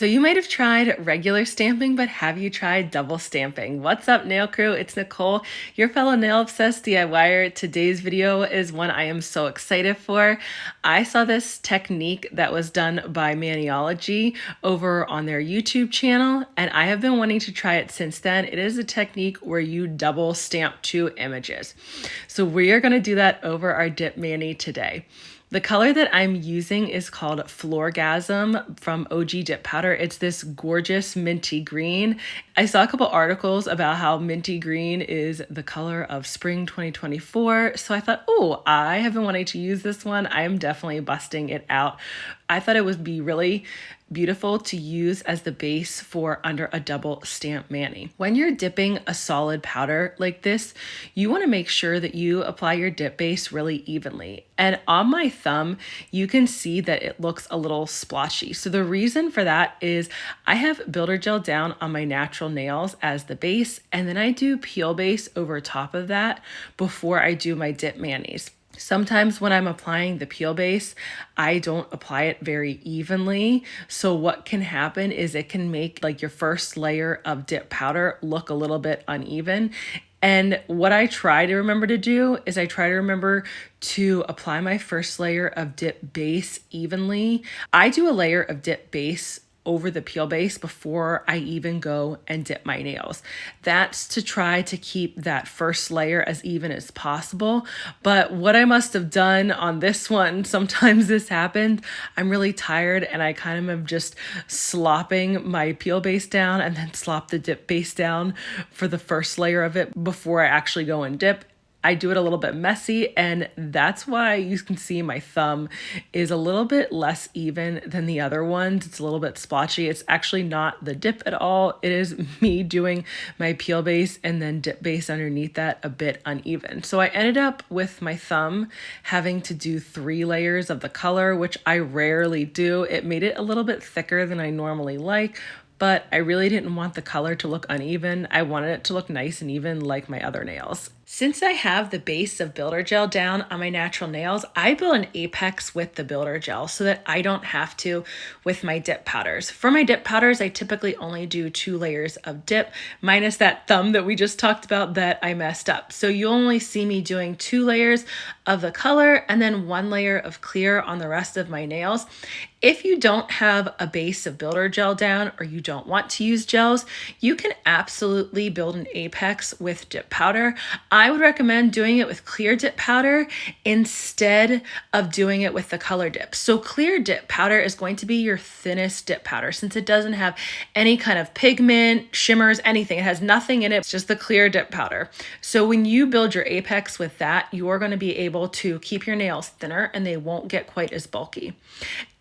So you might have tried regular stamping, but have you tried double stamping? What's up, nail crew? It's Nicole, your fellow nail obsessed DIYer. Today's video is one I am so excited for. I saw this technique that was done by Maniology over on their YouTube channel, and I have been wanting to try it since then. It is a technique where you double stamp two images. So we are going to do that over our dip mani today. The color that I'm using is called Floorgasm from OG Dip Powder. It's this gorgeous minty green. I saw a couple articles about how minty green is the color of spring 2024. So I thought, oh, I have been wanting to use this one. I am definitely busting it out. I thought it would be really beautiful to use as the base for under a double stamp mani. When you're dipping a solid powder like this, you want to make sure that you apply your dip base really evenly. And on my thumb, you can see that it looks a little splotchy. So the reason for that is I have builder gel down on my natural nails as the base, and then I do peel base over top of that before I do my dip manis. Sometimes when I'm applying the peel base, I don't apply it very evenly. So what can happen is it can make like your first layer of dip powder look a little bit uneven. And what I try to remember to do is I try to remember to apply my first layer of dip base evenly. I do a layer of dip base over the peel base before I even go and dip my nails. That's to try to keep that first layer as even as possible. But what I must have done on this one, sometimes this happened, I'm really tired and I kind of am just slopping my peel base down and then slop the dip base down for the first layer of it before I actually go and dip. I do it a little bit messy, and that's why you can see my thumb is a little bit less even than the other ones. It's a little bit splotchy. It's actually not the dip at all. It is me doing my peel base and then dip base underneath that a bit uneven. So I ended up with my thumb having to do 3 layers of the color, which I rarely do. It made it a little bit thicker than I normally like, but I really didn't want the color to look uneven. I wanted it to look nice and even like my other nails. Since I have the base of builder gel down on my natural nails, I build an apex with the builder gel so that I don't have to with my dip powders. For my dip powders, I typically only do 2 layers of dip, minus that thumb that we just talked about that I messed up. So you only see me doing 2 layers of the color and then 1 layer of clear on the rest of my nails. If you don't have a base of builder gel down or you don't want to use gels, you can absolutely build an apex with dip powder. I would recommend doing it with clear dip powder instead of doing it with the color dip. So clear dip powder is going to be your thinnest dip powder since it doesn't have any kind of pigment, shimmers, anything. It has nothing in it. It's just the clear dip powder. So when you build your apex with that, you're going to be able to keep your nails thinner and they won't get quite as bulky.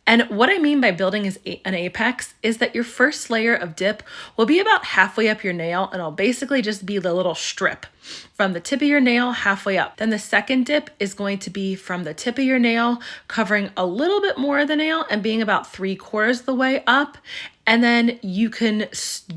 And what I mean by building an apex is that your first layer of dip will be about halfway up your nail, and it'll basically just be the little strip from the tip of your nail halfway up. Then the second dip is going to be from the tip of your nail, covering a little bit more of the nail and being about 3/4 the way up. And then you can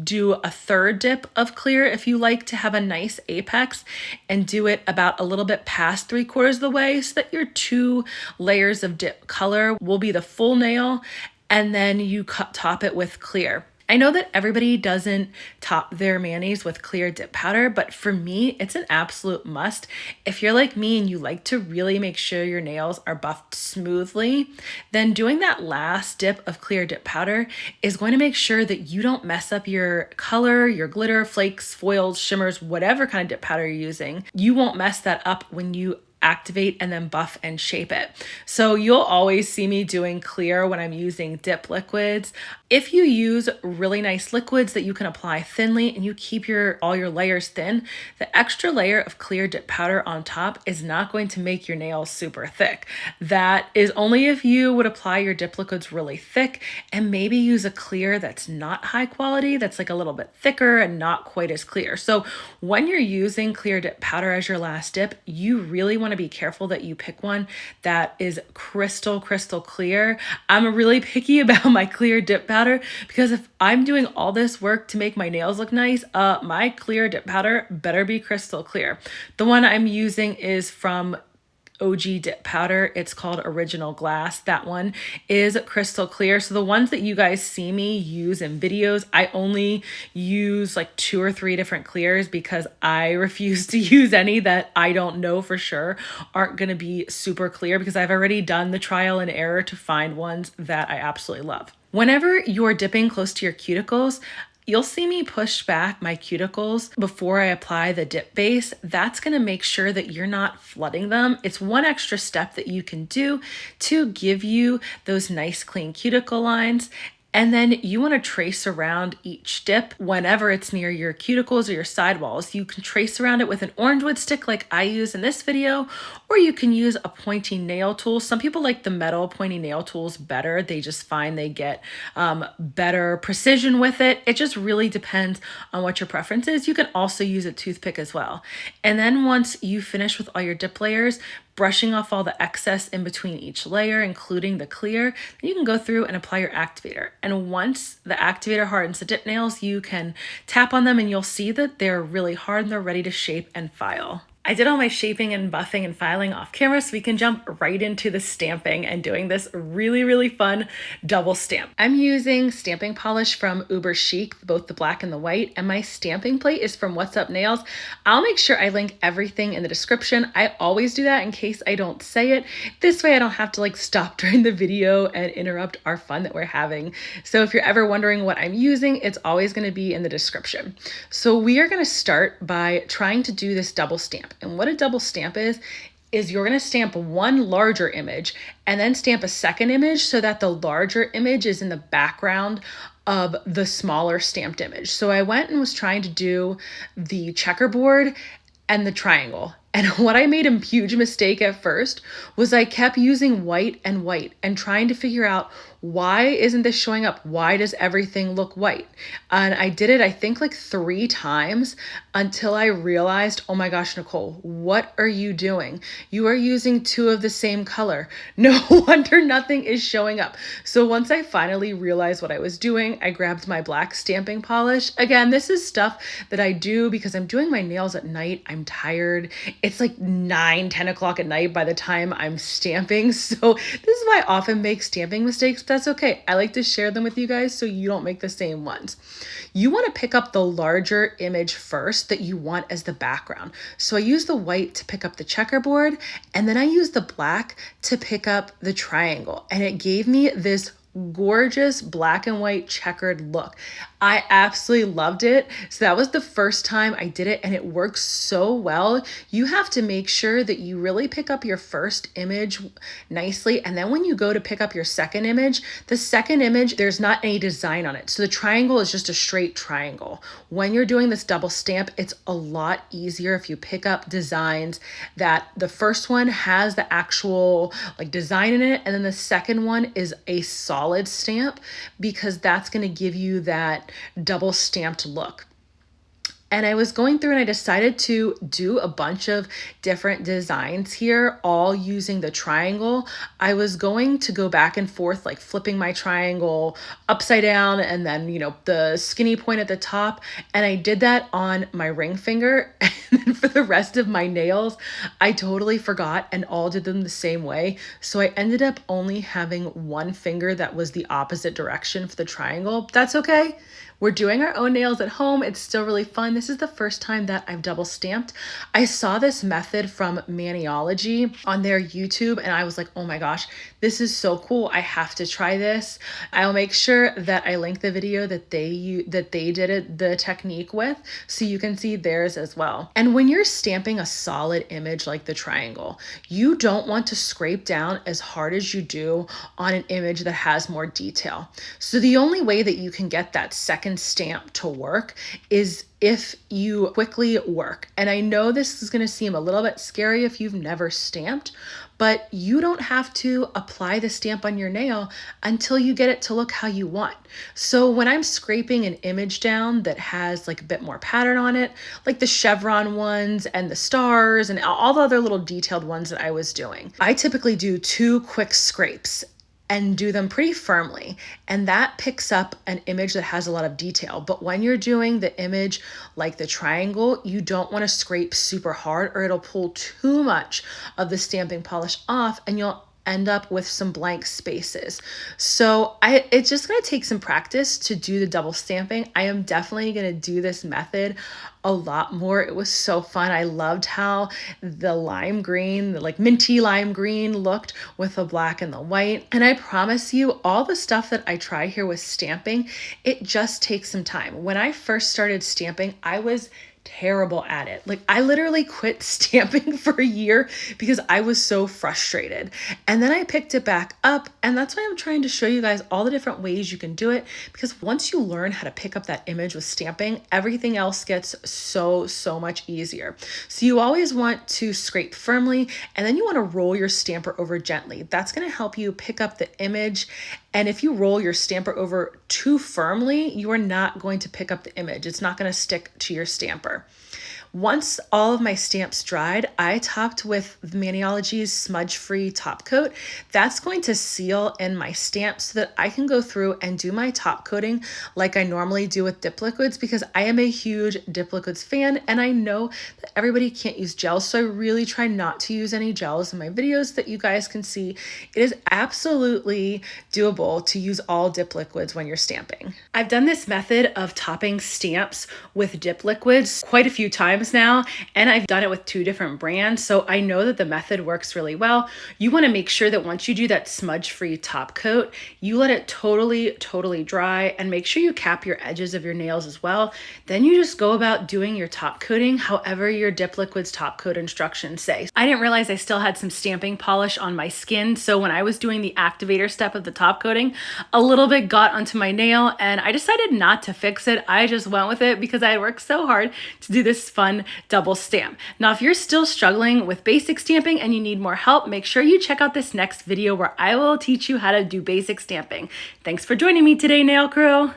do a third dip of clear if you like to have a nice apex and do it about a little bit past 3/4 the way so that your 2 layers of dip color will be the full nail, and then you top it with clear. I know that everybody doesn't top their manis with clear dip powder, but for me, it's an absolute must. If you're like me and you like to really make sure your nails are buffed smoothly, then doing that last dip of clear dip powder is going to make sure that you don't mess up your color, your glitter, flakes, foils, shimmers, whatever kind of dip powder you're using. You won't mess that up when you activate and then buff and shape it. So you'll always see me doing clear when I'm using dip liquids. If you use really nice liquids that you can apply thinly and you keep all your layers thin, the extra layer of clear dip powder on top is not going to make your nails super thick. That is only if you would apply your dip liquids really thick and maybe use a clear that's not high quality, that's like a little bit thicker and not quite as clear. So when you're using clear dip powder as your last dip, you really want to be careful that you pick one that is crystal clear. I'm really picky about my clear dip powder because if I'm doing all this work to make my nails look nice, my clear dip powder better be crystal clear. The one I'm using is from OG dip powder. It's called Original Glass. That one is crystal clear. So the ones that you guys see me use in videos, I only use like 2 or 3 different clears because I refuse to use any that I don't know for sure aren't going to be super clear, because I've already done the trial and error to find ones that I absolutely love. Whenever you're dipping close to your cuticles, you'll see me push back my cuticles before I apply the dip base. That's going to make sure that you're not flooding them. It's one extra step that you can do to give you those nice clean cuticle lines. And then you want to trace around each dip whenever it's near your cuticles or your sidewalls. You can trace around it with an orange wood stick like I use in this video, or you can use a pointy nail tool. Some people like the metal pointy nail tools better. They just find they get better precision with it. It just really depends on what your preference is. You can also use a toothpick as well. And then once you finish with all your dip layers, brushing off all the excess in between each layer, including the clear, then you can go through and apply your activator. And once the activator hardens the dip nails, you can tap on them and you'll see that they're really hard and they're ready to shape and file. I did all my shaping and buffing and filing off camera, so we can jump right into the stamping and doing this really, really fun double stamp. I'm using stamping polish from Uber Chic, both the black and the white, and my stamping plate is from What's Up Nails. I'll make sure I link everything in the description. I always do that in case I don't say it. This way I don't have to like stop during the video and interrupt our fun that we're having. So if you're ever wondering what I'm using, it's always going to be in the description. So we are going to start by trying to do this double stamp. And what a double stamp is you're going to stamp one larger image and then stamp a second image so that the larger image is in the background of the smaller stamped image. So I went and was trying to do the checkerboard and the triangle. And what I made a huge mistake at first was I kept using white and trying to figure out, why isn't this showing up? Why does everything look white? And I did it, I think like 3 times until I realized, oh my gosh, Nicole, what are you doing? You are using 2 of the same color. No wonder nothing is showing up. So once I finally realized what I was doing, I grabbed my black stamping polish. Again, this is stuff that I do because I'm doing my nails at night. I'm tired. It's like 9, 10 o'clock at night by the time I'm stamping. So this is why I often make stamping mistakes. That's okay. I like to share them with you guys so you don't make the same ones. You want to pick up the larger image first that you want as the background. So I use the white to pick up the checkerboard, and then I use the black to pick up the triangle. And it gave me this gorgeous black and white checkered look. I absolutely loved it. So that was the first time I did it, and it works so well. You have to make sure that you really pick up your first image nicely, and then when you go to pick up your second image, the second image, there's not any design on it. So the triangle is just a straight triangle. When you're doing this double stamp, it's a lot easier if you pick up designs that the first one has the actual like design in it, and then the second one is a solid stamp, because that's going to give you that double stamped look. And I was going through and I decided to do a bunch of different designs here, all using the triangle. I was going to go back and forth, like flipping my triangle upside down and then, you know, the skinny point at the top. And I did that on my ring finger. And then for the rest of my nails, I totally forgot and all did them the same way. So I ended up only having one finger that was the opposite direction for the triangle. That's okay. We're doing our own nails at home. It's still really fun. This is the first time that I've double stamped. I saw this method from Maniology on their YouTube and I was like, oh my gosh, this is so cool. I have to try this. I'll make sure that I link the video that they did it, the technique with, so you can see theirs as well. And when you're stamping a solid image like the triangle, you don't want to scrape down as hard as you do on an image that has more detail. So the only way that you can get that second stamp to work is if you quickly work. And I know this is going to seem a little bit scary if you've never stamped, but you don't have to apply the stamp on your nail until you get it to look how you want. So when I'm scraping an image down that has like a bit more pattern on it, like the chevron ones and the stars and all the other little detailed ones that I was doing, I typically do 2 quick scrapes. and do them pretty firmly. And that picks up an image that has a lot of detail. But when you're doing the image like the triangle, you don't want to scrape super hard or it'll pull too much of the stamping polish off and you'll end up with some blank spaces. So it's just going to take some practice to do the double stamping. I am definitely going to do this method a lot more. It was so fun. I loved how the lime green, the like minty lime green looked with the black and the white. And I promise you, all the stuff that I try here with stamping, it just takes some time. When I first started stamping, I was terrible at it. Like I literally quit stamping for a year because I was so frustrated. And then I picked it back up, and that's why I'm trying to show you guys all the different ways you can do it, because once you learn how to pick up that image with stamping, everything else gets so much easier. So you always want to scrape firmly, and then you want to roll your stamper over gently. That's going to help you pick up the image. And if you roll your stamper over too firmly, you are not going to pick up the image. It's not going to stick to your stamper. Once all of my stamps dried, I topped with the Maniology's smudge-free top coat. That's going to seal in my stamps so that I can go through and do my top coating like I normally do with dip liquids, because I am a huge dip liquids fan and I know that everybody can't use gels, so I really try not to use any gels in my videos that you guys can see. It is absolutely doable to use all dip liquids when you're stamping. I've done this method of topping stamps with dip liquids quite a few times now, and I've done it with 2 different brands, so I know that the method works really well. You want to make sure that once you do that smudge-free top coat, you let it totally dry, and make sure you cap your edges of your nails as well. Then you just go about doing your top coating however your dip liquids top coat instructions say. I didn't realize I still had some stamping polish on my skin, so when I was doing the activator step of the top coating, a little bit got onto my nail, and I decided not to fix it. I just went with it because I had worked so hard to do this fun double stamp. Now, if you're still struggling with basic stamping and you need more help, make sure you check out this next video where I will teach you how to do basic stamping. Thanks for joining me today, Nail Crew.